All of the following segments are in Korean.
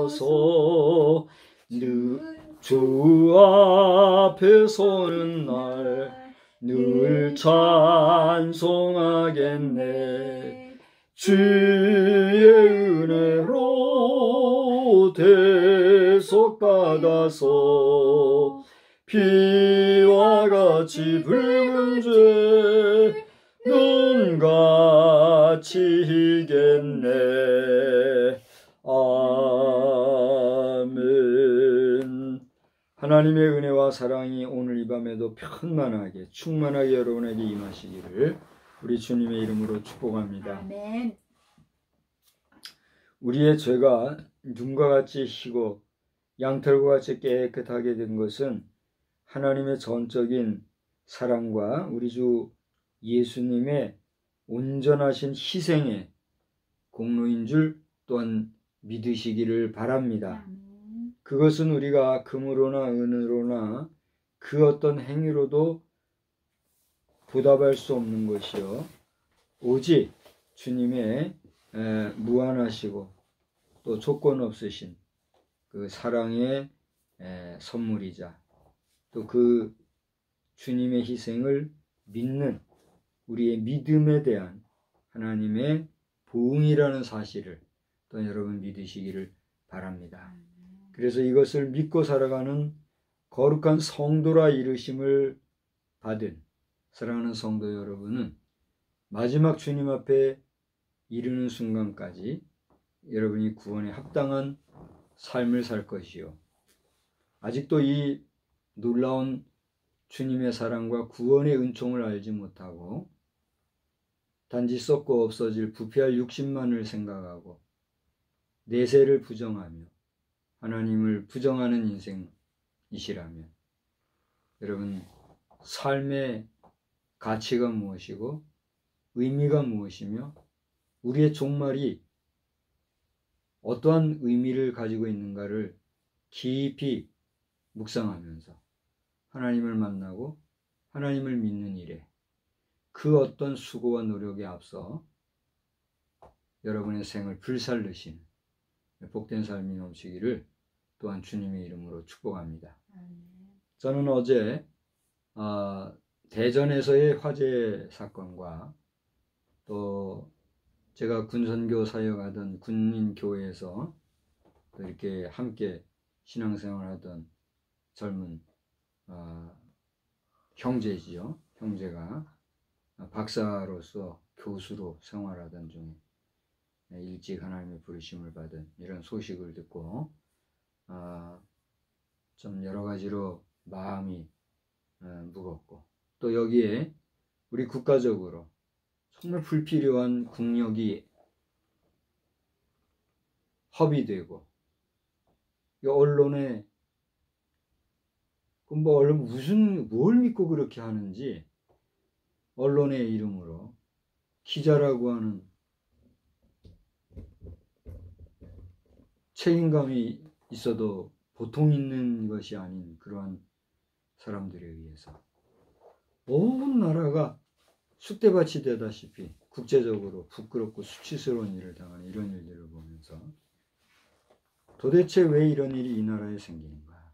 받아서 주 앞에 서는 날 늘 찬송하겠네. 주의 은혜로 대속받아서 피와 같이 붉은 죄 눈같이 희겠네. 아멘. 하나님의 은혜와 사랑이 오늘 이 밤에도 편만하게 충만하게 여러분에게 임하시기를 우리 주님의 이름으로 축복합니다. 아멘. 우리의 죄가 눈과 같이 희고 양털과 같이 깨끗하게 된 것은 하나님의 전적인 사랑과 우리 주 예수님의 온전하신 희생의 공로인 줄 또한 믿으시기를 바랍니다. 그것은 우리가 금으로나 은으로나 그 어떤 행위로도 보답할 수 없는 것이요 오직 주님의 무한하시고 또 조건 없으신 그 사랑의 선물이자 또 그 주님의 희생을 믿는 우리의 믿음에 대한 하나님의 보응이라는 사실을 또 여러분 믿으시기를 바랍니다. 그래서 이것을 믿고 살아가는 거룩한 성도라 이르심을 받은 사랑하는 성도 여러분은 마지막 주님 앞에 이르는 순간까지 여러분이 구원에 합당한 삶을 살 것이요 아직도 이 놀라운 주님의 사랑과 구원의 은총을 알지 못하고 단지 썩고 없어질 부패할 육신만을 생각하고 내세를 부정하며 하나님을 부정하는 인생이시라면 여러분 삶의 가치가 무엇이고 의미가 무엇이며 우리의 종말이 어떠한 의미를 가지고 있는가를 깊이 묵상하면서 하나님을 만나고 하나님을 믿는 일에 그 어떤 수고와 노력에 앞서 여러분의 생을 불살르신 복된 삶이 넘치기를 또한 주님의 이름으로 축복합니다. 저는 어제 대전에서의 화재 사건과 또 제가 군선교 사역하던 군인교회에서 또 이렇게 함께 신앙생활하던 젊은 형제지요. 형제가 박사로서 교수로 생활하던 중에 일찍 하나님의 부르심을 받은 이런 소식을 듣고 좀 여러 가지로 마음이 무겁고 또 여기에 우리 국가적으로 정말 불필요한 국력이 허비되고 언론에 뭘 믿고 그렇게 하는지 언론의 이름으로 기자라고 하는 책임감이 있어도 보통 있는 것이 아닌 그러한 사람들에 의해서 온 나라가 쑥대밭이 되다시피 국제적으로 부끄럽고 수치스러운 일을 당하는 이런 일들을 보면서 도대체 왜 이런 일이 이 나라에 생기는가?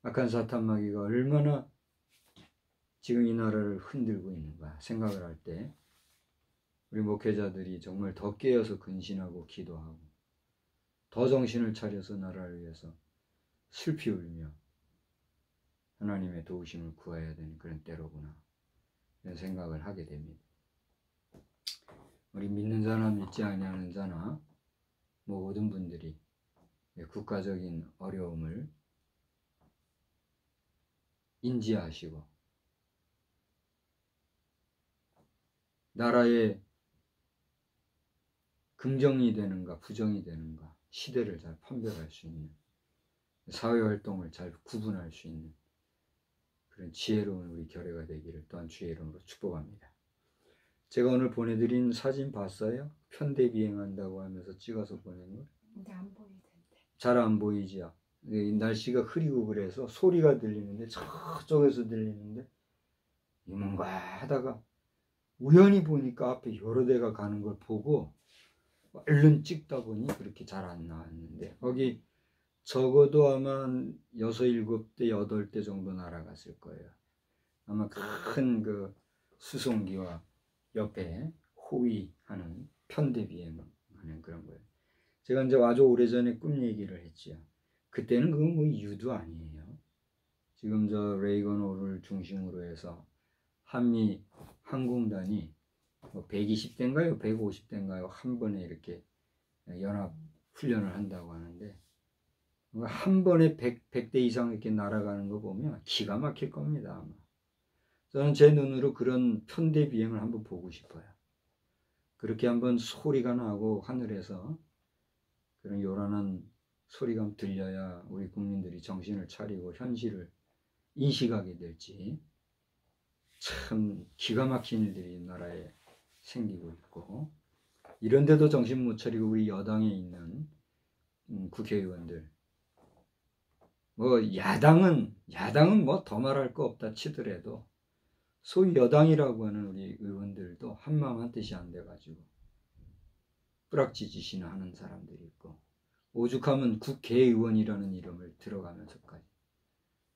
악한 사탄 마귀가 얼마나 지금 이 나라를 흔들고 있는가 생각을 할 때 우리 목회자들이 정말 더 깨어서 근신하고 기도하고 더 정신을 차려서 나라를 위해서 슬피 울며 하나님의 도우심을 구해야 되는 그런 때로구나 이런 생각을 하게 됩니다. 우리 믿는 자나 믿지 아니하는 자나 모든 분들이 국가적인 어려움을 인지하시고 나라에 긍정이 되는가 부정이 되는가 시대를 잘 판별할 수 있는 사회활동을 잘 구분할 수 있는 그런 지혜로운 우리 결의가 되기를 또한 주의 이름으로 축복합니다. 제가 오늘 보내드린 사진 봤어요? 편대 비행한다고 하면서 찍어서 보낸 거? 근데 안 보이던데. 잘 안 보이지요? 날씨가 흐리고 그래서 소리가 들리는데 저쪽에서 들리는데 뭔가 하다가 우연히 보니까 앞에 여러 대가 가는 걸 보고 얼른 찍다 보니 그렇게 잘 안 나왔는데, 거기 적어도 아마 6, 7대, 8대 정도 날아갔을 거예요. 아마 큰 그 수송기와 옆에 호위하는 편대 비행하는 그런 거예요. 제가 이제 아주 오래전에 꿈 얘기를 했지요. 그때는 그건 뭐 유도 아니에요. 지금 저 레이건호를 중심으로 해서 한미 항공단이 뭐 120대인가요? 150대인가요? 한 번에 이렇게 연합 훈련을 한다고 하는데, 한 번에 100대 이상 이렇게 날아가는 거 보면 기가 막힐 겁니다, 아마. 저는 제 눈으로 그런 편대 비행을 한번 보고 싶어요. 그렇게 한번 소리가 나고 하늘에서 그런 요란한 소리가 들려야 우리 국민들이 정신을 차리고 현실을 인식하게 될지. 참 기가 막힌 일들이 나라에 생기고 있고, 이런데도 정신 못 차리고 우리 여당에 있는 국회의원들, 뭐 야당은 뭐 더 말할 거 없다 치더라도 소위 여당이라고 하는 우리 의원들도 한마음 한뜻이 안 돼가지고 뿌락지짓이나 하는 사람들이 있고, 오죽하면 국회의원이라는 이름을 들어가면서까지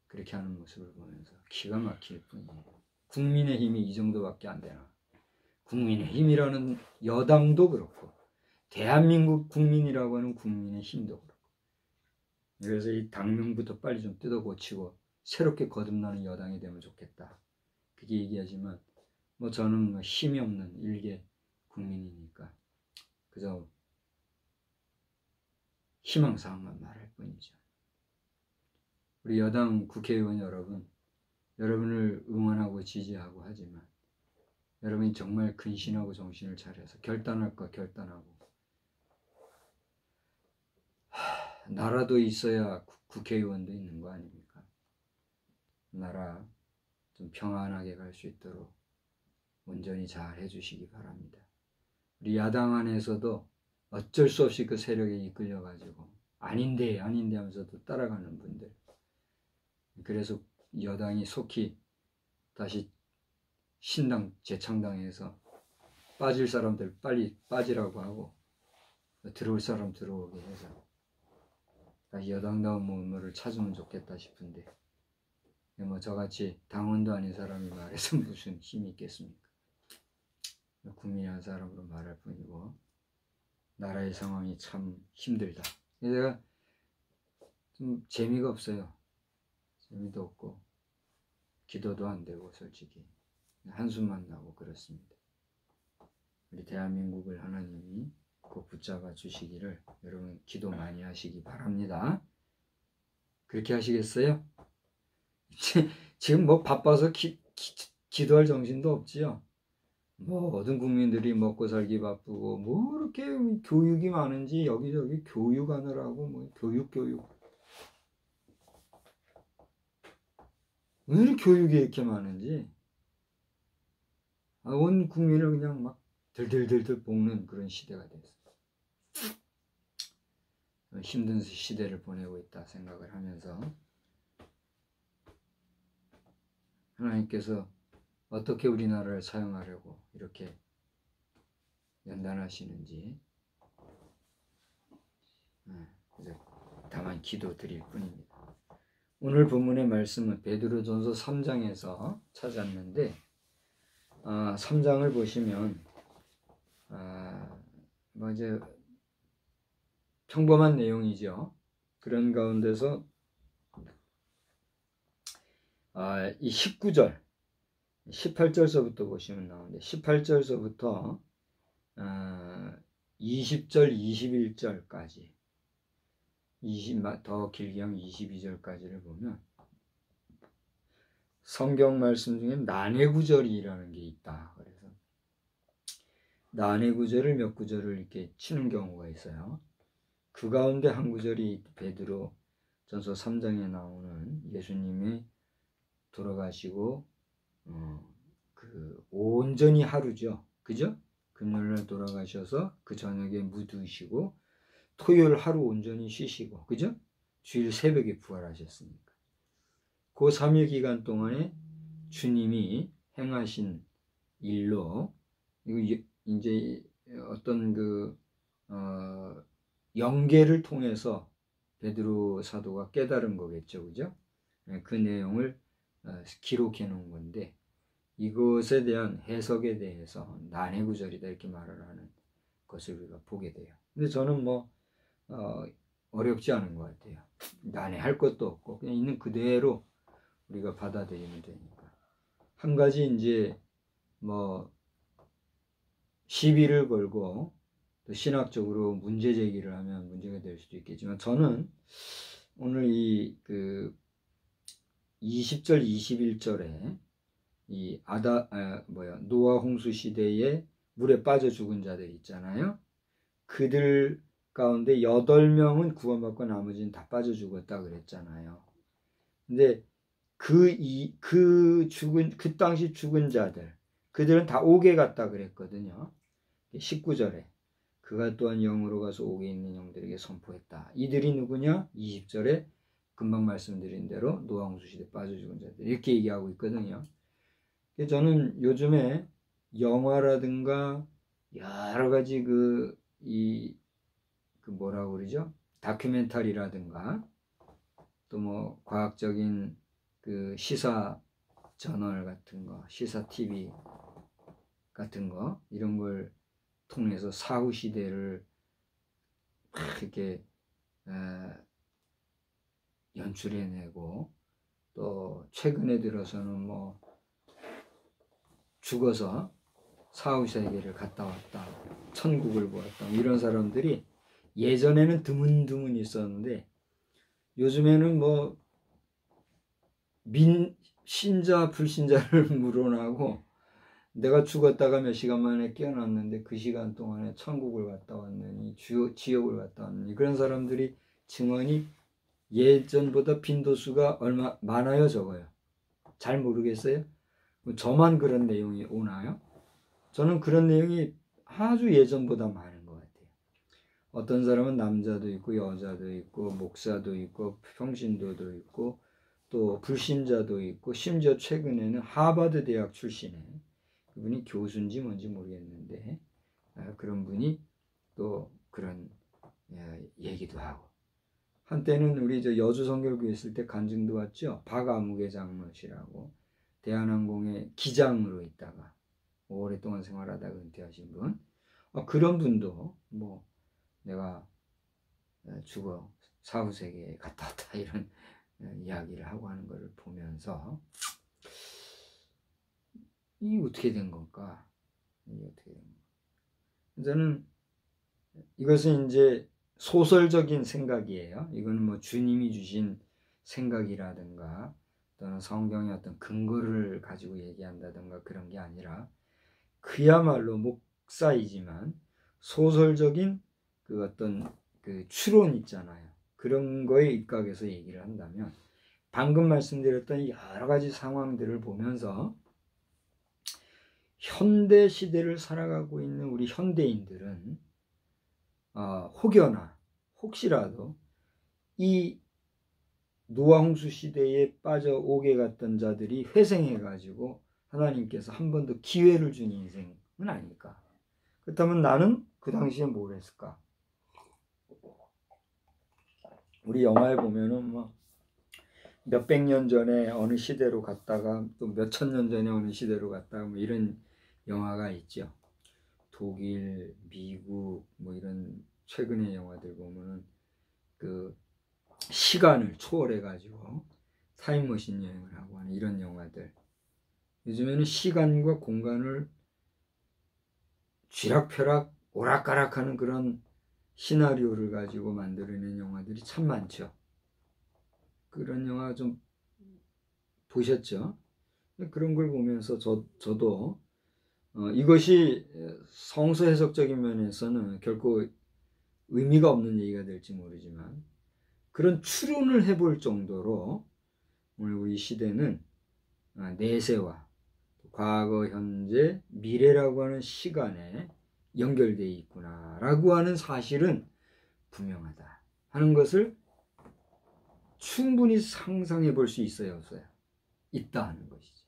그렇게 하는 모습을 보면서 기가 막힐 뿐이에요. 국민의힘이 이 정도밖에 안 되나. 국민의힘이라는 여당도 그렇고 대한민국 국민이라고 하는 국민의힘도 그렇고, 그래서 이 당명부터 빨리 좀 뜯어 고치고 새롭게 거듭나는 여당이 되면 좋겠다, 그게 얘기하지만 뭐 저는 뭐 힘이 없는 일개 국민이니까 그저 희망사항만 말할 뿐이죠. 우리 여당 국회의원 여러분, 여러분을 응원하고 지지하고 하지만 여러분이 정말 근신하고 정신을 차려서 결단할 거 결단하고, 나라도 있어야 국회의원도 있는 거 아닙니까? 나라 좀 평안하게 갈 수 있도록 온전히 잘 해주시기 바랍니다. 우리 야당 안에서도 어쩔 수 없이 그 세력에 이끌려가지고 아닌데 하면서도 따라가는 분들, 그래서 여당이 속히 다시 신당 재창당해서 빠질 사람들 빨리 빠지라고 하고 들어올 사람 들어오게 해서 다시 여당다운 몸을 찾으면 좋겠다 싶은데, 뭐 저같이 당원도 아닌 사람이 말해서 무슨 힘이 있겠습니까? 국민이 한 사람으로 말할 뿐이고 나라의 상황이 참 힘들다. 내가 좀 재미가 없어요. 재미도 없고 기도도 안 되고 솔직히 한숨만 나고 그렇습니다. 우리 대한민국을 하나님이 꼭 붙잡아 주시기를 여러분 기도 많이 하시기 바랍니다. 그렇게 하시겠어요? 지금 뭐 바빠서 기도할 정신도 없지요. 뭐 모든 국민들이 먹고 살기 바쁘고 뭐 이렇게 교육이 많은지 여기저기 교육하느라고 뭐 교육 왜 이렇게 교육이 이렇게 많은지, 온 국민을 그냥 막 들들들들 볶는 그런 시대가 됐어요. 힘든 시대를 보내고 있다 생각을 하면서 하나님께서 어떻게 우리나라를 사용하려고 이렇게 연단하시는지 다만 기도 드릴 뿐입니다. 오늘 본문의 말씀은 베드로전서 3장에서 찾았는데 3장을 보시면 뭐 이제 평범한 내용이죠. 그런 가운데서 이 19절 18절서부터 보시면 나오는데 18절서부터 20절 21절까지 더 길게 하면 22절까지를 보면 성경 말씀 중에 난해구절이라는 게 있다. 그래서 난해구절을 몇 구절을 이렇게 치는 경우가 있어요. 그 가운데 한 구절이 베드로 전서 3장에 나오는 예수님이 돌아가시고 그 온전히 하루죠. 그죠? 금요일날 돌아가셔서 그 저녁에 묻으시고 토요일 하루 온전히 쉬시고, 그죠? 주일 새벽에 부활하셨으니까. 그 3일 기간 동안에 주님이 행하신 일로 이거 이제 어떤 그 연계를 통해서 베드로 사도가 깨달은 거겠죠, 그죠? 그 내용을 기록해 놓은 건데, 이것에 대한 해석에 대해서 난해구절이다 이렇게 말을 하는 것을 우리가 보게 돼요. 근데 저는 어렵지 않은 것 같아요. 난해할 것도 없고 그냥 있는 그대로 우리가 받아들이면 되니까. 한 가지 이제 시비를 걸고 또 신학적으로 문제 제기를 하면 문제가 될 수도 있겠지만, 저는 오늘 20절 21절에 이 노아 홍수 시대에 물에 빠져 죽은 자들 있잖아요. 그들 가운데 8명은 구원받고 나머지는 다 빠져 죽었다 그랬잖아요. 근데 그 당시 죽은 자들, 그들은 다 옥에 갔다 그랬거든요. 19절에 그가 또한 영으로 가서 옥에 있는 영들에게 선포했다. 이들이 누구냐? 20절에 금방 말씀드린 대로 노아 홍수 시대에 빠져 죽은 자들, 이렇게 얘기하고 있거든요. 저는 요즘에 영화라든가 여러 가지 뭐라고 그러죠? 다큐멘터리라든가 또 과학적인 시사 저널 같은 거, 시사 TV 같은 거, 이런 걸 통해서 사후 시대를 이렇게 연출해내고, 또 최근에 들어서는 죽어서 사후 세계를 갔다 왔다, 천국을 보았다, 이런 사람들이 예전에는 드문드문 있었는데, 요즘에는 신자 불신자를 물어나고, 내가 죽었다가 몇 시간 만에 깨어났는데 그 시간 동안에 천국을 갔다 왔느니 지옥을 갔다 왔느니, 그런 사람들이 증언이 예전보다 빈도수가 얼마 많아요, 적어요? 잘 모르겠어요. 저만 그런 내용이 오나요? 저는 그런 내용이 아주 예전보다 많은 것 같아요. 어떤 사람은 남자도 있고 여자도 있고 목사도 있고 평신도도 있고 또 불신자도 있고, 심지어 최근에는 하버드 대학 출신의, 그분이 교수인지 뭔지 모르겠는데 그런 분이 또 그런 얘기도 하고, 한때는 우리 여주 성결교회 있을 때 간증도 왔죠. 박아무개 장로시라고 대한항공의 기장으로 있다가 오랫동안 생활하다가 은퇴하신 분, 그런 분도 내가 죽어 사후 세계에 갔다 왔다 이런 이야기를 하고 하는 것을 보면서, 이게 어떻게 된 건가? 저는 이것은 이제 소설적인 생각이에요. 이거는 주님이 주신 생각이라든가 또는 성경의 어떤 근거를 가지고 얘기한다든가 그런 게 아니라, 그야말로 목사이지만 소설적인 어떤 추론 있잖아요. 그런 거에 입각해서 얘기를 한다면, 방금 말씀드렸던 여러 가지 상황들을 보면서 현대 시대를 살아가고 있는 우리 현대인들은 혹여나 혹시라도 이 노아 홍수 시대에 빠져 옥에 갔던 자들이 회생해 가지고 하나님께서 한 번 더 기회를 준 인생은 아닐까? 그렇다면 나는 그 당시에 뭘 했을까? 우리 영화에 보면은 몇백 년 전에 어느 시대로 갔다가 또 몇천 년 전에 어느 시대로 갔다가 이런 영화가 있죠. 독일, 미국 이런 최근의 영화들 보면은 시간을 초월해 가지고 타임머신 여행을 하고 하는 이런 영화들, 요즘에는 시간과 공간을 쥐락펴락 오락가락하는 그런 시나리오를 가지고 만들어낸 영화들이 참 많죠. 그런 영화 좀 보셨죠? 그런 걸 보면서 저도 이것이 성서 해석적인 면에서는 결코 의미가 없는 얘기가 될지 모르지만, 그런 추론을 해볼 정도로 오늘 우리 시대는 내세와 과거, 현재, 미래라고 하는 시간에 연결되어 있구나라고 하는 사실은 분명하다 하는 것을 충분히 상상해 볼 수 있어요, 없어요? 있다 하는 것이죠.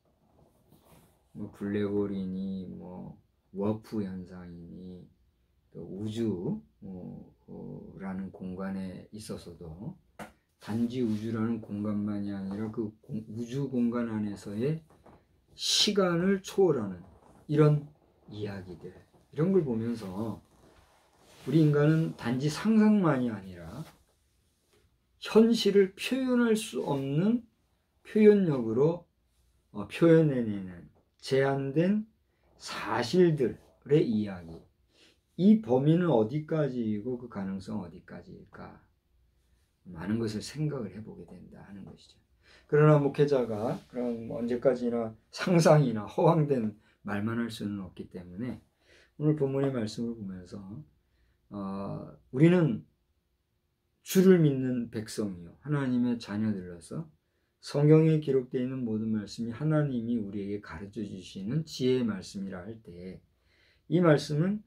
블랙홀이니 워프 현상이니 우주라는 공간에 있어서도 단지 우주라는 공간만이 아니라 그 우주 공간 안에서의 시간을 초월하는 이런 이야기들, 이런 걸 보면서 우리 인간은 단지 상상만이 아니라 현실을 표현할 수 없는 표현력으로 표현해내는 제한된 사실들의 이야기, 이 범위는 어디까지이고 그 가능성은 어디까지일까, 많은 것을 생각을 해보게 된다 하는 것이죠. 그러나 목회자가 그런 언제까지나 상상이나 허황된 말만 할 수는 없기 때문에 오늘 본문의 말씀을 보면서 우리는 주를 믿는 백성이요 하나님의 자녀들로서 성경에 기록되어 있는 모든 말씀이 하나님이 우리에게 가르쳐 주시는 지혜의 말씀이라 할 때 이 말씀은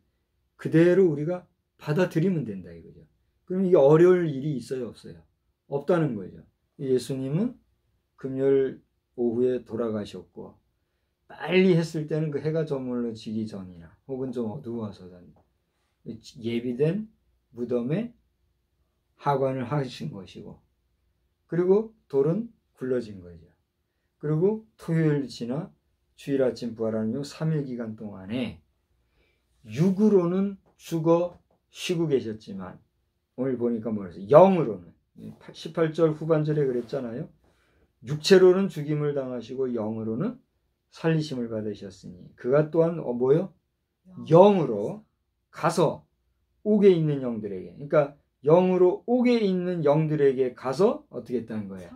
그대로 우리가 받아들이면 된다 이거죠. 그럼 이게 어려울 일이 있어요, 없어요? 없다는 거죠. 예수님은 금요일 오후에 돌아가셨고 빨리 했을 때는 그 해가 저물어지기 전이나 혹은 좀 어두워서 예비된 무덤에 하관을 하신 것이고, 그리고 돌은 굴러진 거죠. 그리고 토요일 지나 주일 아침 부활하는 요 3일 기간 동안에 육으로는 죽어 쉬고 계셨지만 오늘 보니까 뭐랬어요? 영으로는 18절 후반절에 그랬잖아요. 육체로는 죽임을 당하시고 영으로는 살리심을 받으셨으니 그가 또한 뭐요? 영으로 가서 옥에 있는 영들에게, 그러니까 영으로 옥에 있는 영들에게 가서 어떻게 했다는 거예요?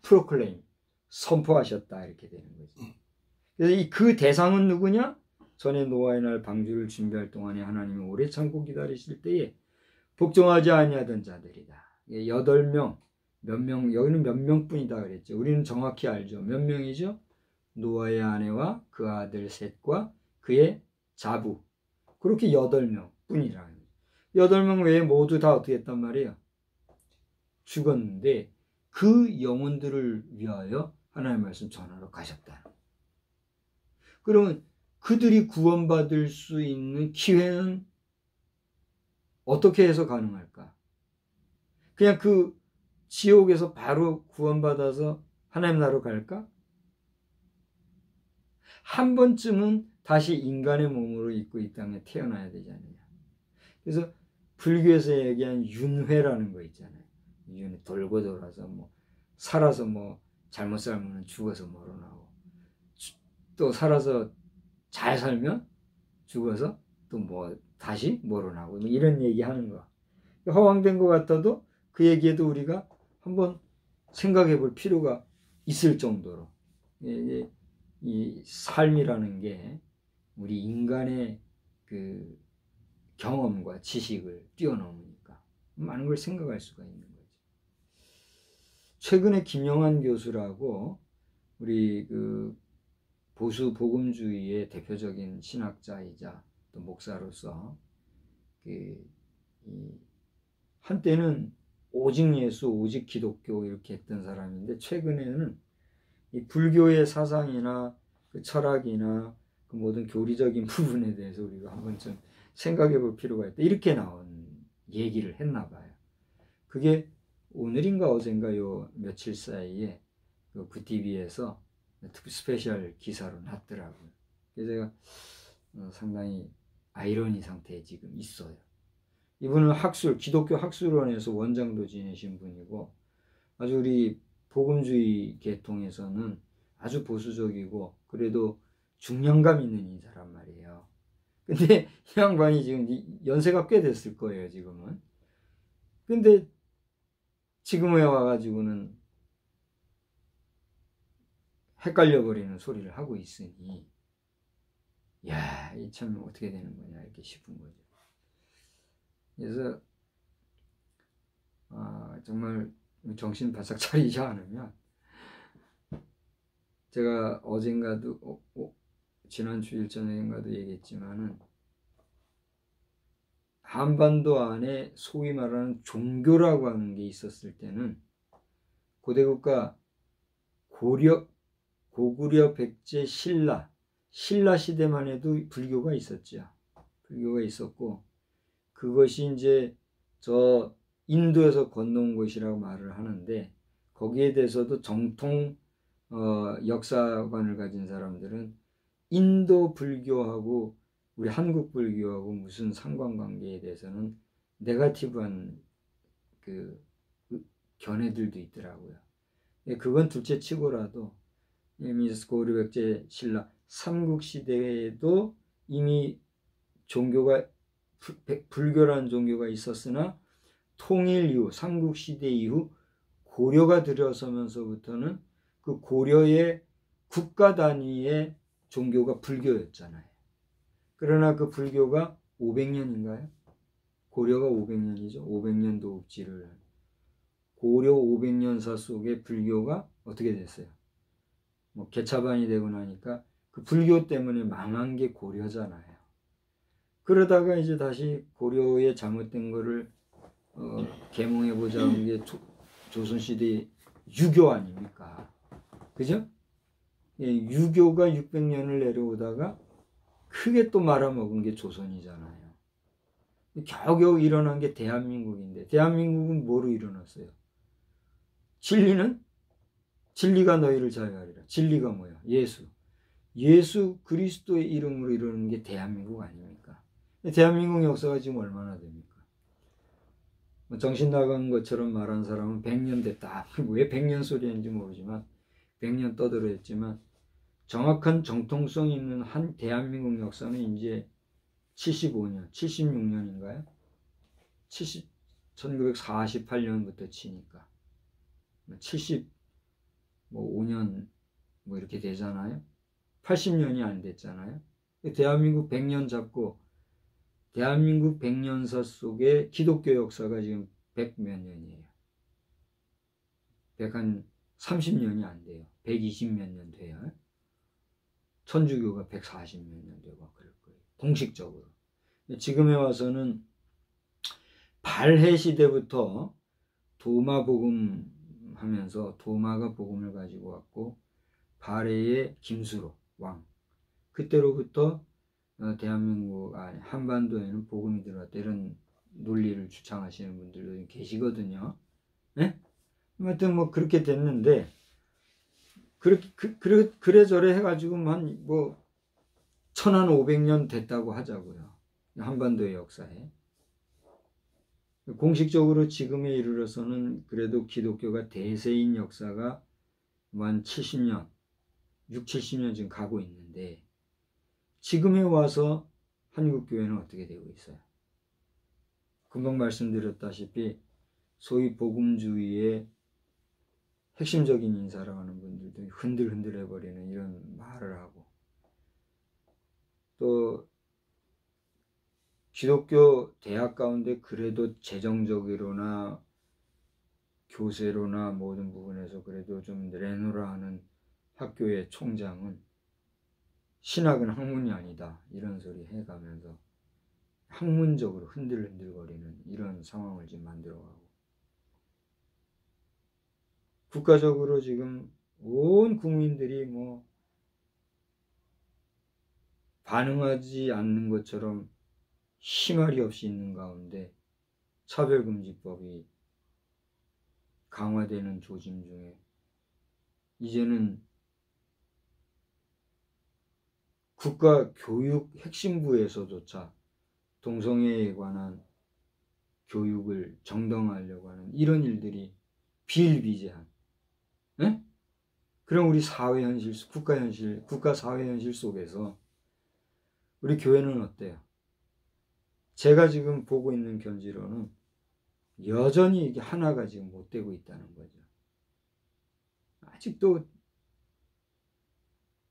프로클레임, 선포하셨다 이렇게 되는 거죠. 그래서 그 대상은 누구냐? 전에 노아의 날 방주를 준비할 동안에 하나님이 오래 참고 기다리실 때에 복종하지 아니하던 자들이다. 8명, 몇 명, 여기는 몇 명뿐이다 그랬죠. 우리는 정확히 알죠. 몇 명이죠? 노아의 아내와 그 아들 셋과 그의 자부, 그렇게 8명 뿐이라는 거예요. 8명 외에 모두 다 어떻게 했단 말이에요? 죽었는데 그 영혼들을 위하여 하나님의 말씀 전하러 가셨다. 그러면 그들이 구원받을 수 있는 기회는 어떻게 해서 가능할까? 그냥 그 지옥에서 바로 구원받아서 하나님 나라로 갈까? 한 번쯤은 다시 인간의 몸으로 입고 이 땅에 태어나야 되지 않느냐. 그래서 불교에서 얘기한 윤회라는 거 있잖아요. 윤회, 돌고 돌아서 살아서 잘못 살면 죽어서 mor어나고, 또 살아서 잘 살면 죽어서 또 다시 mor어나고, 이런 얘기 하는 거. 허황된 것 같아도 그 얘기에도 우리가 한번 생각해 볼 필요가 있을 정도로 이 삶이라는 게 우리 인간의 그 경험과 지식을 뛰어넘으니까 많은 걸 생각할 수가 있는 거죠. 최근에 김영환 교수라고 우리 그 보수 복음주의의 대표적인 신학자이자 또 목사로서 한때는 오직 예수, 오직 기독교 이렇게 했던 사람인데 최근에는 이 불교의 사상이나 그 철학이나 그 모든 교리적인 부분에 대해서 우리가 한번 좀 생각해 볼 필요가 있다. 이렇게 나온 얘기를 했나 봐요. 그게 오늘인가 어젠가 요 며칠 사이에 그 TV에서 스페셜 기사로 났더라고요. 그래서 제가 상당히 아이러니 상태에 지금 있어요. 이분은 기독교 학술원에서 원장도 지내신 분이고 아주 우리 복음주의 계통에서는 아주 보수적이고 그래도 중량감 있는 인사란 말이에요. 근데 이 양반이 지금 연세가 꽤 됐을 거예요, 지금은. 근데 지금에 와가지고는 헷갈려버리는 소리를 하고 있으니, 야, 이 참 어떻게 되는 거냐, 이렇게 싶은 거죠. 그래서, 정말 정신 바짝 차리지 않으면, 제가 어젠가도, 지난 주일 저녁인가도 얘기했지만은, 한반도 안에 소위 말하는 종교라고 하는 게 있었을 때는 고대국가 고구려 백제 신라 시대만 해도 불교가 있었죠. 불교가 있었고 그것이 이제 저 인도에서 건너온 것이라고 말을 하는데, 거기에 대해서도 정통 역사관을 가진 사람들은 인도 불교하고 우리 한국 불교하고 무슨 상관관계에 대해서는 네거티브한 그 견해들도 있더라고요. 그건 둘째 치고라도 이미 고려백제 신라 삼국시대에도 이미 종교가 불교라는 종교가 있었으나 통일 이후 삼국시대 이후 고려가 들어서면서부터는 그 고려의 국가 단위의 종교가 불교였잖아요. 그러나 그 불교가 500년인가요? 고려가 500년이죠. 500년 도읍지를 고려 500년사 속에 불교가 어떻게 됐어요? 뭐 개차반이 되고 나니까 그 불교 때문에 망한 게 고려잖아요. 그러다가 이제 다시 고려의 잘못된 거를 계몽해보자는 게 조선시대 유교 아닙니까? 그죠? 예, 유교가 600년을 내려오다가 크게 또 말아먹은 게 조선이잖아요. 겨우겨우 일어난 게 대한민국인데, 대한민국은 뭐로 일어났어요? 진리가 너희를 자유하리라. 진리가 뭐야? 예수 그리스도의 이름으로 이루는 게 대한민국 아닙니까? 대한민국 역사가 지금 얼마나 됩니까? 정신 나간 것처럼 말한 사람은 100년 됐다. 왜 100년 소리 했는지 모르지만 100년 떠들었지만 정확한 정통성 있는 한 대한민국 역사는 이제 75년, 76년인가요? 1948년부터 치니까 75년 뭐 이렇게 되잖아요. 80년이 안 됐잖아요. 대한민국 100년 잡고 대한민국 100년사 속에 기독교 역사가 지금 100 몇 년이에요. 100한 30년이 안 돼요. 120 몇 년 돼요. 천주교가 140 몇 년 되고 그럴 거예요. 공식적으로. 지금에 와서는 발해 시대부터 도마 복음 하면서 도마가 복음을 가지고 왔고 발해의 김수로 왕 그때로부터 대한민국 한반도에는 복음이 들어왔다 이런 논리를 주창하시는 분들도 계시거든요. 네? 아무튼 뭐 그렇게 됐는데 그래저래 해가지고 뭐 1500년 됐다고 하자고요. 한반도의 역사에. 공식적으로 지금에 이르러서는 그래도 기독교가 대세인 역사가 한 70년, 6, 70년 지금 가고 있는데 지금에 와서 한국교회는 어떻게 되고 있어요? 금방 말씀드렸다시피 소위 복음주의의 핵심적인 인사라고 하는 분들도 흔들흔들 해버리는 이런 말을 하고 또 기독교 대학 가운데 그래도 재정적으로나 교세로나 모든 부분에서 그래도 좀 내놓으라 하는 학교의 총장은 신학은 학문이 아니다 이런 소리 해가면서 학문적으로 흔들흔들거리는 이런 상황을 지금 만들어가고 국가적으로 지금 온 국민들이 뭐 반응하지 않는 것처럼 힘알이 없이 있는 가운데 차별금지법이 강화되는 조짐 중에 이제는 국가교육 핵심부에서조차 동성애에 관한 교육을 정당화하려고 하는 이런 일들이 비일비재한 네? 그럼 우리 사회 현실, 국가 사회 현실 속에서 우리 교회는 어때요? 제가 지금 보고 있는 견지로는 여전히 이게 하나가 지금 못 되고 있다는 거죠. 아직도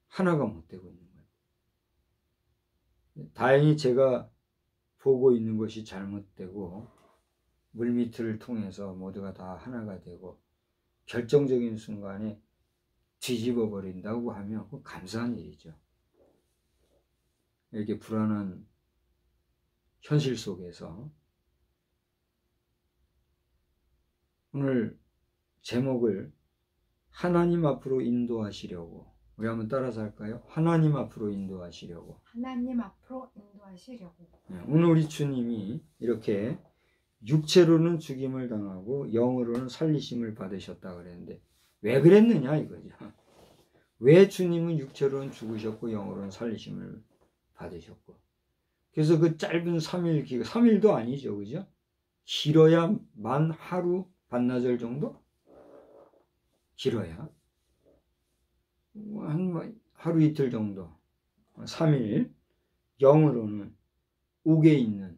하나가 못 되고 있는 거예요. 다행히 제가 보고 있는 것이 잘못되고 물밑을 통해서 모두가 다 하나가 되고 결정적인 순간에 뒤집어 버린다고 하면 감사한 일이죠. 이렇게 불안한 현실 속에서 오늘 제목을 하나님 앞으로 인도하시려고 우리 한번 따라서 할까요? 하나님 앞으로 인도하시려고. 하나님 앞으로 인도하시려고. 오늘 우리 주님이 이렇게 육체로는 죽임을 당하고 영으로는 살리심을 받으셨다 그랬는데 왜 그랬느냐 이거죠. 왜 주님은 육체로는 죽으셨고 영으로는 살리심을 받으셨고. 그래서 그 짧은 3일 기간, 3일도 아니죠, 그죠? 길어야 만 하루 반나절 정도? 길어야 한 하루 이틀 정도, 3일. 영으로는 옥에 있는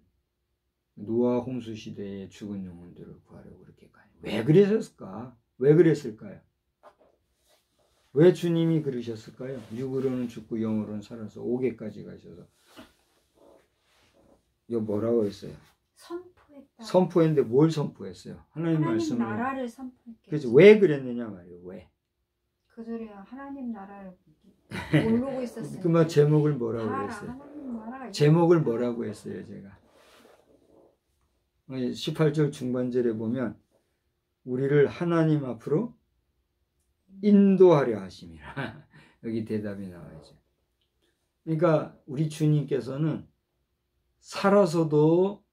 노아 홍수 시대의 죽은 영혼들을 구하려고 그렇게 가요. 왜 그랬을까? 왜 그랬을까요? 왜 주님이 그러셨을까요? 육으로는 죽고 영으로는 살아서 옥에까지 가셔서. 이거 뭐라고 했어요? 선포했다. 선포했는데 뭘 선포했어요? 하나님 말씀을. 나라를 선포했겠죠. 그래서 왜 그랬느냐 말이에요. 왜? 그들이 하나님 나라를 모르고 있었으니까. 그 말 제목을 뭐라고 그랬어요? 제목을 뭐라고 했어요, 제가? 18절 중반절에 보면 우리를 하나님 앞으로 인도하려 하심이라. 여기 대답이 나와야죠. 그러니까 우리 주님께서는 살아서도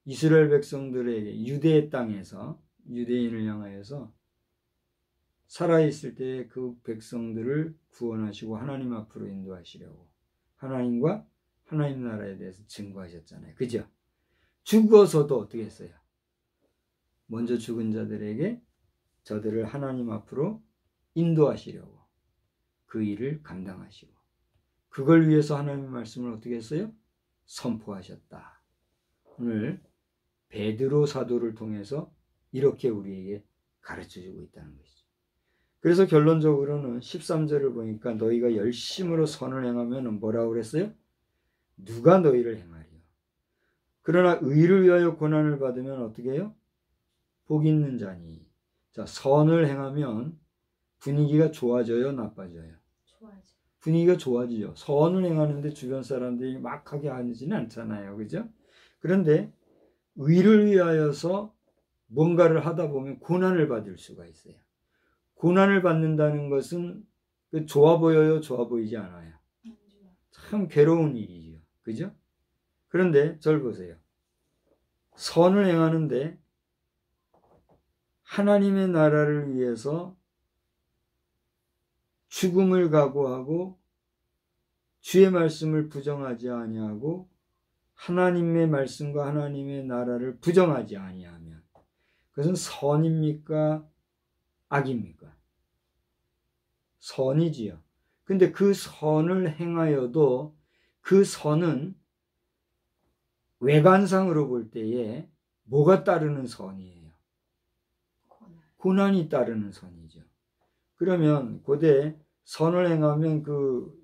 이스라엘 백성들에게 유대의 땅에서 유대인을 향하여서 살아있을 때 그 백성들을 구원하시고 하나님 앞으로 인도하시려고 하나님과 하나님 나라에 대해서 증거하셨잖아요. 그죠? 죽어서도 어떻게 했어요? 먼저 죽은 자들에게 저들을 하나님 앞으로 인도하시려고 그 일을 감당하시고 그걸 위해서 하나님의 말씀을 어떻게 했어요? 선포하셨다. 오늘 베드로 사도를 통해서 이렇게 우리에게 가르쳐주고 있다는 것이죠. 그래서 결론적으로는 13절을 보니까 너희가 열심으로 선을 행하면 뭐라고 그랬어요? 누가 너희를 행하리요? 그러나 의를 위하여 고난을 받으면 어떻게 해요? 복 있는 자니. 자, 선을 행하면 분위기가 좋아져요, 나빠져요? 좋아져. 분위기가 좋아지죠. 선을 행하는데 주변 사람들이 막 하게 하지는 않잖아요. 그죠? 그런데 의를 위하여서 뭔가를 하다 보면 고난을 받을 수가 있어요. 고난을 받는다는 것은 좋아 보여요? 좋아 보이지 않아요? 참 괴로운 일이죠. 그죠? 그런데 절 보세요. 선을 행하는데 하나님의 나라를 위해서 죽음을 각오하고 주의 말씀을 부정하지 아니하고 하나님의 말씀과 하나님의 나라를 부정하지 아니하면 그것은 선입니까? 악입니까? 선이지요. 근데 그 선을 행하여도 그 선은 외관상으로 볼 때에 뭐가 따르는 선이에요? 고난이 따르는 선이죠. 그러면 고대 선을 행하면 그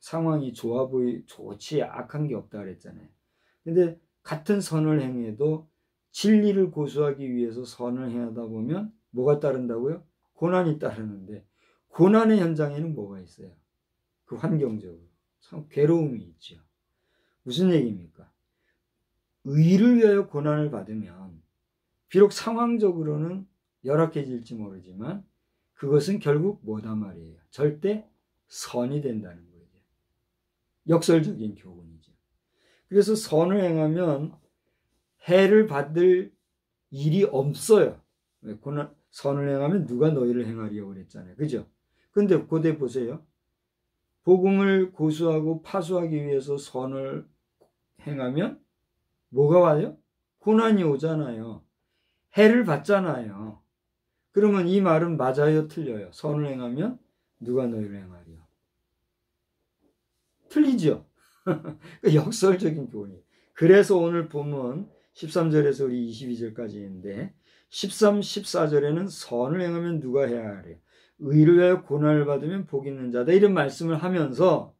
상황이 좋지 악한 게 없다 그랬잖아요. 근데 같은 선을 행해도 진리를 고수하기 위해서 선을 행하다 보면 뭐가 따른다고요? 고난이 따르는데 고난의 현장에는 뭐가 있어요? 그 환경적으로 참 괴로움이 있죠. 무슨 얘기입니까? 의를 위하여 고난을 받으면 비록 상황적으로는 열악해질지 모르지만 그것은 결국 뭐단 말이에요? 절대 선이 된다는 거죠. 역설적인 교훈이죠. 그래서 선을 행하면 해를 받을 일이 없어요. 선을 행하면 누가 너희를 행하려고 그랬잖아요. 그죠? 근데 고대 보세요. 복음을 고수하고 파수하기 위해서 선을 행하면 뭐가 와요? 고난이 오잖아요. 해를 받잖아요. 그러면 이 말은 맞아요? 틀려요? 선을 행하면 누가 너희를 행하리요? 틀리죠? 역설적인 교훈이에요. 그래서 오늘 본문 13절에서 우리 22절까지 있는데 13, 14절에는 선을 행하면 누가 해야 하래요? 의를 위하여 고난을 받으면 복 있는 자다. 이런 말씀을 하면서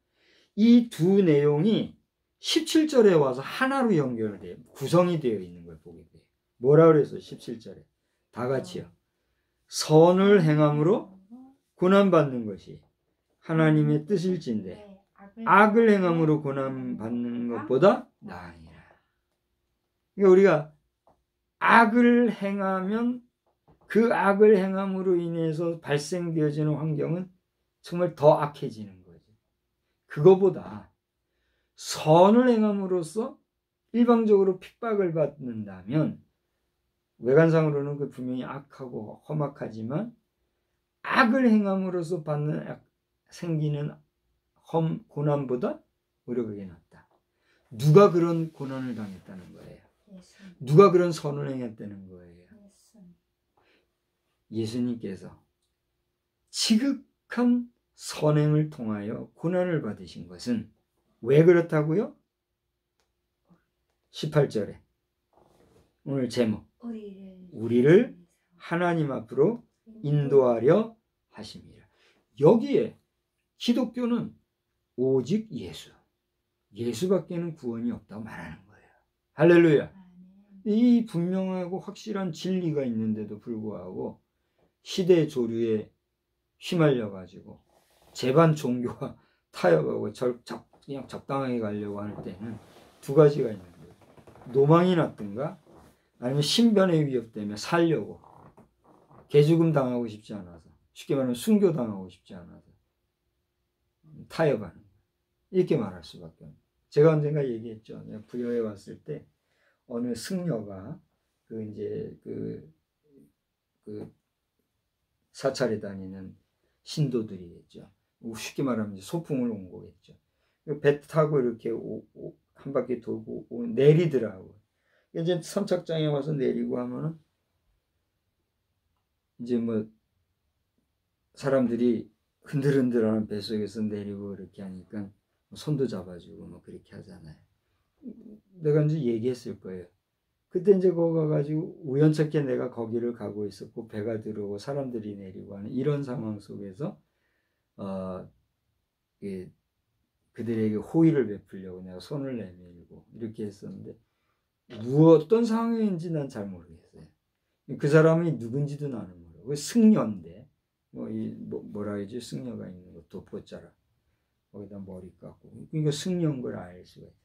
이 두 내용이 17절에 와서 하나로 연결돼요. 구성이 되어 있는 걸 보게 돼요. 뭐라 그랬어요? 17절에. 다 같이요. 선을 행함으로 고난받는 것이 하나님의 뜻일진데 악을 행함으로 고난받는 것보다 나으니라. 그러니까 우리가 악을 행하면 그 악을 행함으로 인해서 발생되어지는 환경은 정말 더 악해지는 거죠. 그거보다 선을 행함으로써 일방적으로 핍박을 받는다면 외관상으로는 그 분명히 악하고 험악하지만 악을 행함으로써 생기는 고난보다 오히려 그게 낫다. 누가 그런 고난을 당했다는 거예요? 누가 그런 선을 행했다는 거예요? 예수님께서 지극한 선행을 통하여 고난을 받으신 것은 왜 그렇다고요? 18절에 오늘 제목 우리를 하나님 앞으로 인도하려 하심이라. 여기에 기독교는 오직 예수밖에는 구원이 없다고 말하는 거예요. 할렐루야. 이 분명하고 확실한 진리가 있는데도 불구하고 시대의 조류에 휘말려 가지고 제반 종교와 타협하고 그냥 적당하게 가려고 할 때는 두 가지가 있는 거예요. 노망이 났든가 아니면 신변의 위협 때문에 살려고 개죽음 당하고 싶지 않아서, 쉽게 말하면 순교 당하고 싶지 않아서 타협하는 거예요. 이렇게 말할 수밖에 없어요. 제가 언젠가 얘기했죠. 내가 부여에 왔을 때 어느 승려가 그 사찰에 다니는 신도들이겠죠. 쉽게 말하면 소풍을 온 거겠죠. 배 타고 이렇게 한 바퀴 돌고 내리더라고요. 이제 선착장에 와서 내리고 하면은 이제 뭐 사람들이 흔들흔들하는 뱃속에서 내리고 이렇게 하니까 손도 잡아주고 뭐 그렇게 하잖아요. 내가 이제 얘기했을 거예요. 그때 이제 거기 가가지고 우연찮게 내가 거기를 가고 있었고 배가 들어오고 사람들이 내리고 하는 이런 상황 속에서 그들에게 호의를 베풀려고 내가 손을 내밀고 이렇게 했었는데 어떤 상황인지 난 잘 모르겠어요. 그 사람이 누군지도 나는 모르고 승려인데 뭐라 해야지, 승려가 있는 거 도포자라 거기다 머리 깎고 이거 승려인 걸 알 수가 있어요.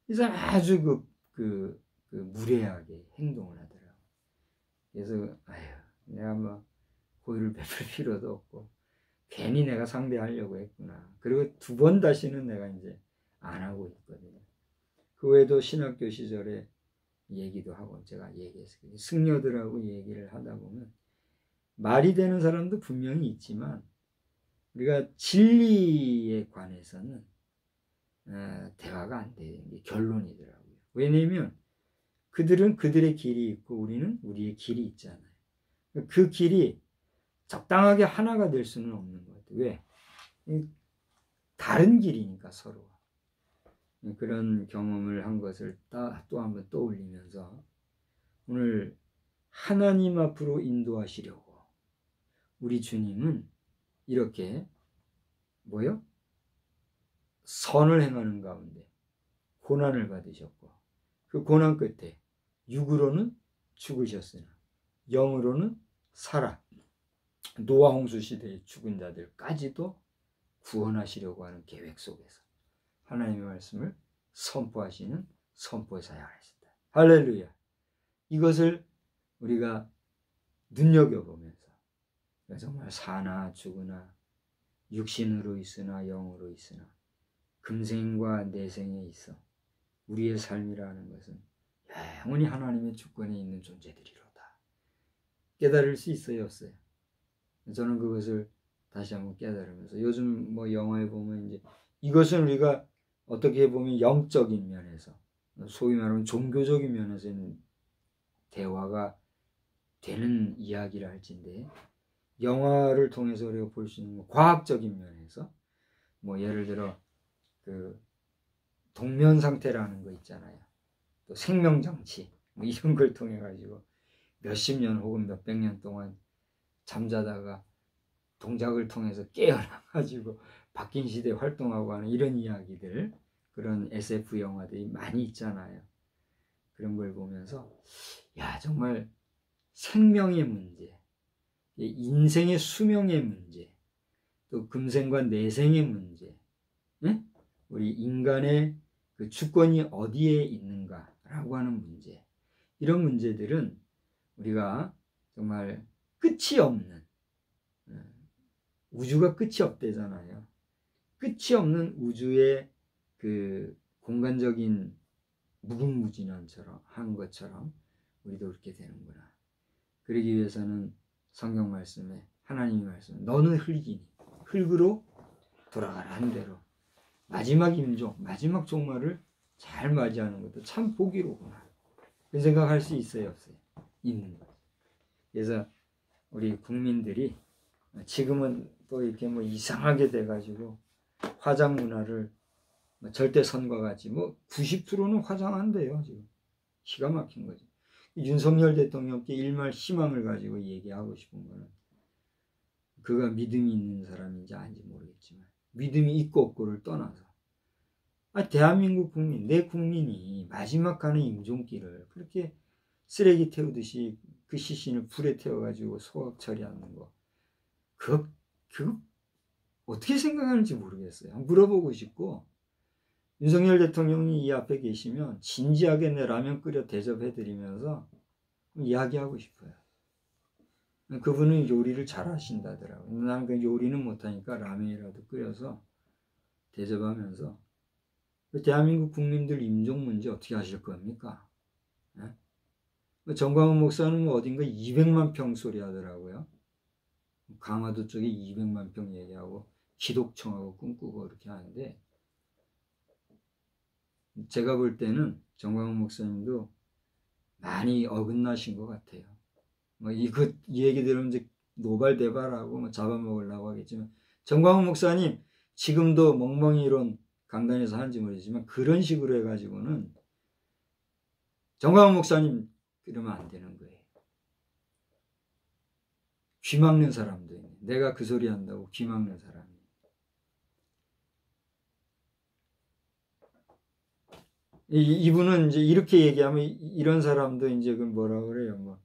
이 사람 아주 무례하게 행동을 하더라고. 그래서 내가 뭐 호의를 베풀 필요도 없고 괜히 내가 상대하려고 했구나. 그리고 두 번 다시는 내가 이제 안 하고 있거든요. 그 외에도 신학교 시절에 얘기도 하고 제가 얘기했어요. 승려들하고 얘기를 하다 보면 말이 되는 사람도 분명히 있지만 우리가 진리에 관해서는 대화가 안 되는 게 결론이더라고요. 왜냐하면 그들은 그들의 길이 있고 우리는 우리의 길이 있잖아요. 그 길이 적당하게 하나가 될 수는 없는 것 같아요. 왜? 다른 길이니까 서로. 그런 경험을 한 것을 또 한번 떠올리면서 오늘 하나님 앞으로 인도하시려고 우리 주님은 이렇게 선을 행하는 가운데 고난을 받으셨고 그 고난 끝에 육으로는 죽으셨으나 영으로는 살아 노아 홍수 시대의 죽은 자들까지도 구원하시려고 하는 계획 속에서 하나님의 말씀을 선포하시는 선포의 사역하셨다. 할렐루야. 이것을 우리가 눈여겨보면서 정말 사나 죽으나 육신으로 있으나 영으로 있으나 금생과 내생에 있어 우리의 삶이라는 것은 영원히 하나님의 주권에 있는 존재들이로다. 깨달을 수 있어요, 없어요? 저는 그것을 다시 한번 깨달으면서 요즘 영화에 보면 이제 이것은 우리가 어떻게 보면 영적인 면에서 소위 말하면 종교적인 면에서는 대화가 되는 이야기를 할진데 영화를 통해서 우리가 볼 수 있는 과학적인 면에서 예를 들어 동면 상태라는 거 있잖아요. 또 생명장치 이런 걸 통해 가지고 몇십 년 혹은 몇백 년 동안 잠자다가 동작을 통해서 깨어나 가지고 바뀐 시대에 활동하고 하는 이런 이야기들, 그런 SF 영화들이 많이 있잖아요. 그런 걸 보면서 정말 생명의 문제, 인생의 수명의 문제, 또 금생과 내생의 문제, 우리 인간의 그 주권이 어디에 있는가라고 하는 문제, 이런 문제들은 우리가 정말 끝이 없는 우주가 끝이 없대잖아요. 끝이 없는 우주의 그 공간적인 무궁무진한처럼 한 것처럼 우리도 그렇게 되는구나. 그러기 위해서는 성경 말씀에 하나님이 말씀, 너는 흙이니 흙으로 돌아가라 한 대로 마지막 임종, 마지막 종말을 잘 맞이하는 것도 참 복이로구나. 그 생각할 수 있어요, 없어요? 있는 거죠. 그래서 우리 국민들이 지금은 또 이렇게 뭐 이상하게 돼가지고 화장 문화를 절대 선과 같이 90%는 화장한대요. 지금 기가 막힌 거죠. 윤석열 대통령께 일말 희망을 가지고 얘기하고 싶은 거는 그가 믿음이 있는 사람인지 아닌지 모르겠지만 믿음이 있고 없고를 떠나서 대한민국 국민, 내 국민이 마지막 가는 임종길을 그렇게 쓰레기 태우듯이 그 시신을 불에 태워가지고 소각 처리하는 거 그거 어떻게 생각하는지 모르겠어요. 물어보고 싶고 윤석열 대통령이 이 앞에 계시면 진지하게 내 라면 끓여 대접해드리면서 이야기하고 싶어요. 그분은 요리를 잘 하신다더라고요. 나는 그 요리는 못하니까 라면이라도 끓여서 대접하면서 대한민국 국민들 임종 문제 어떻게 하실 겁니까? 정광훈 목사는 어딘가 200만 평 소리 하더라고요. 강화도 쪽에 200만 평 얘기하고 기독청하고 꿈꾸고 그렇게 하는데 제가 볼 때는 정광훈 목사님도 많이 어긋나신 것 같아요. 이 얘기 들으면 이제 노발대발하고 잡아먹으려고 하겠지만 정광훈 목사님 지금도 멍멍이론 강단에서 하는지 모르겠지만 그런 식으로 해가지고는 정광훈 목사님 그러면 안 되는 거예요. 귀 막는 사람도 있네. 내가 그 소리 한다고 귀 막는 사람이. 이분은 이제 이렇게 얘기하면 이런 사람도 이제 그 뭐라 그래요.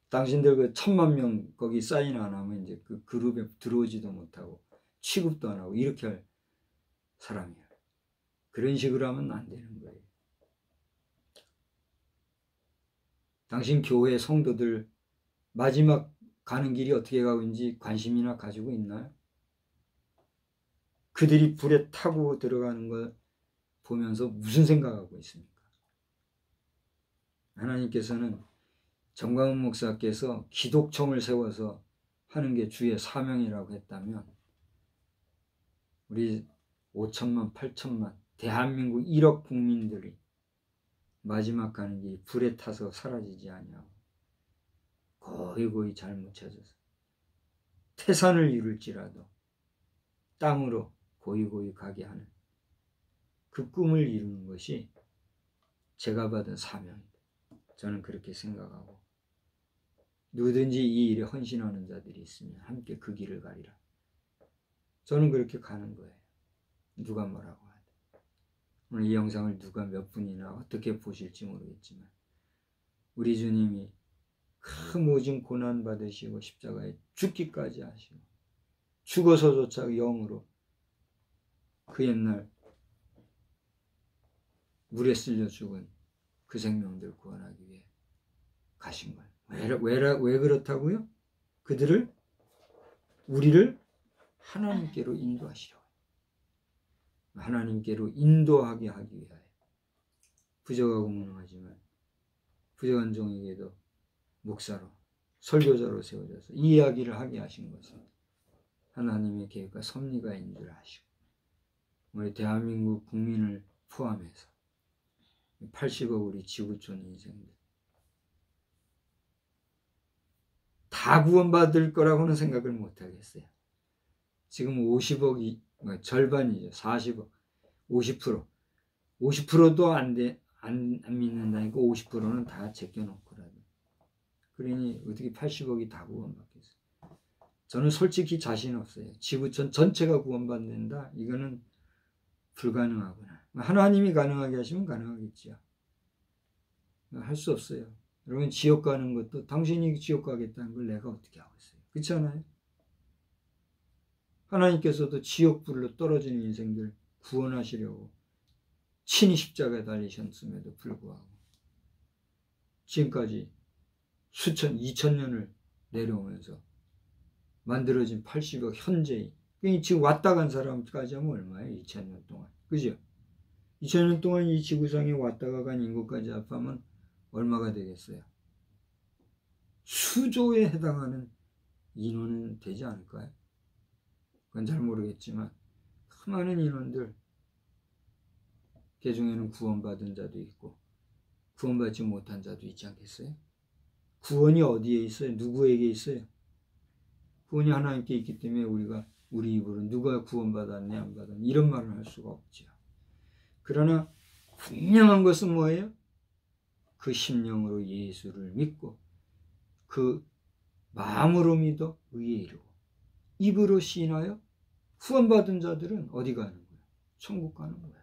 당신들 그 1000만 명 거기 사인 안 하면 이제 그 그룹에 들어오지도 못하고 취급도 안 하고 이렇게 할 사람이에요. 그런 식으로 하면 안 되는 거예요. 당신 교회 성도들 마지막 가는 길이 어떻게 가고 있는지 관심이나 가지고 있나요? 그들이 불에 타고 들어가는 걸 보면서 무슨 생각하고 있습니까? 하나님께서는 정광훈 목사께서 기독청을 세워서 하는 게 주의 사명이라고 했다면 우리 5천만, 8천만 대한민국 1억 국민들이 마지막 가는 길이 불에 타서 사라지지 아니하고 거의 잘 묻혀져서 태산을 이룰지라도 땅으로 고이 가게 하는 그 꿈을 이루는 것이 제가 받은 사명이다. 저는 그렇게 생각하고 누구든지 이 일에 헌신하는 자들이 있으면 함께 그 길을 가리라. 저는 그렇게 가는 거예요. 누가 뭐라고 하든. 오늘 이 영상을 누가 몇 분이나 어떻게 보실지 모르겠지만 우리 주님이 그 모진 고난 받으시고 십자가에 죽기까지 하시고 죽어서조차 영으로 그 옛날 물에 쓸려 죽은 그 생명들 구원하기 위해 가신 거예요. 왜 그렇다고요? 우리를 하나님께로 인도하시려고. 하나님께로 인도하게 하기 위하여 부족하고 무능하지만 부족한 종에게도 목사로 설교자로 세워져서 이 이야기를 하게 하신 것은 하나님의 계획과 섭리가 있는 줄 아시고 우리 대한민국 국민을 포함해서 80억 우리 지구촌 인생들 다 구원받을 거라고는 생각을 못하겠어요. 지금 50억이 절반이죠. 40억 50%도 안 믿는다니까 50%는 다 제껴놓고라도 그러니 어떻게 80억이 다 구원받겠어요. 저는 솔직히 자신 없어요. 지구촌 전체가 구원받는다? 이거는 불가능하구나. 하나님이 가능하게 하시면 가능하겠지요. 할 수 없어요. 여러분 지옥 가는 것도 당신이 지옥 가겠다는 걸 내가 어떻게 하겠어요. 그렇지 않아요? 하나님께서도 지옥불로 떨어지는 인생들 구원하시려고 친히 십자가에 달리셨음에도 불구하고 지금까지 수천, 2000년을 내려오면서 만들어진 80억 현재인. 지금 왔다 간 사람까지 하면 얼마예요? 2000년 동안. 그죠? 2000년 동안 이 지구상에 왔다가 간 인구까지 합하면 얼마가 되겠어요? 수조에 해당하는 인원은 되지 않을까요? 그건 잘 모르겠지만 그 많은 인원들, 그 중에는 구원받은 자도 있고 구원받지 못한 자도 있지 않겠어요? 구원이 어디에 있어요? 누구에게 있어요? 구원이 하나님께 있기 때문에 우리 입으로 누가 구원받았네 안 받았네 이런 말을 할 수가 없죠. 그러나 분명한 것은 뭐예요? 그 심령으로 예수를 믿고 그 마음으로 믿어 의에 이르고 입으로 시인하여 구원받은 자들은 어디 가는 거예요? 천국 가는 거예요.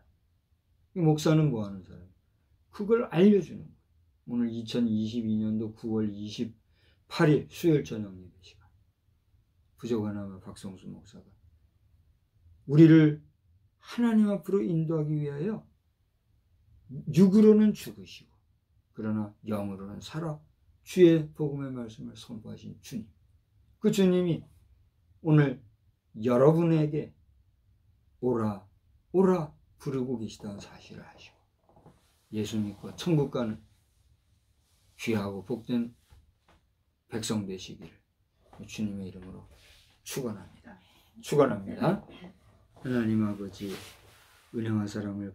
목사는 뭐 하는 사람이에요? 그걸 알려주는 거예요. 오늘 2022년도 9월 28일 수요일 저녁 예배 시간, 부족하나마 박성수 목사가 우리를 하나님 앞으로 인도하기 위하여 육으로는 죽으시고 그러나 영으로는 살아 주의 복음의 말씀을 선포하신 주님, 그 주님이 오늘 여러분에게 오라 오라 부르고 계시다는 사실을 아시고 예수 믿고 천국 가는 귀하고 복된 백성 되시기를 주님의 이름으로 축원합니다. 축원합니다. 하나님 아버지 은혜와 사랑을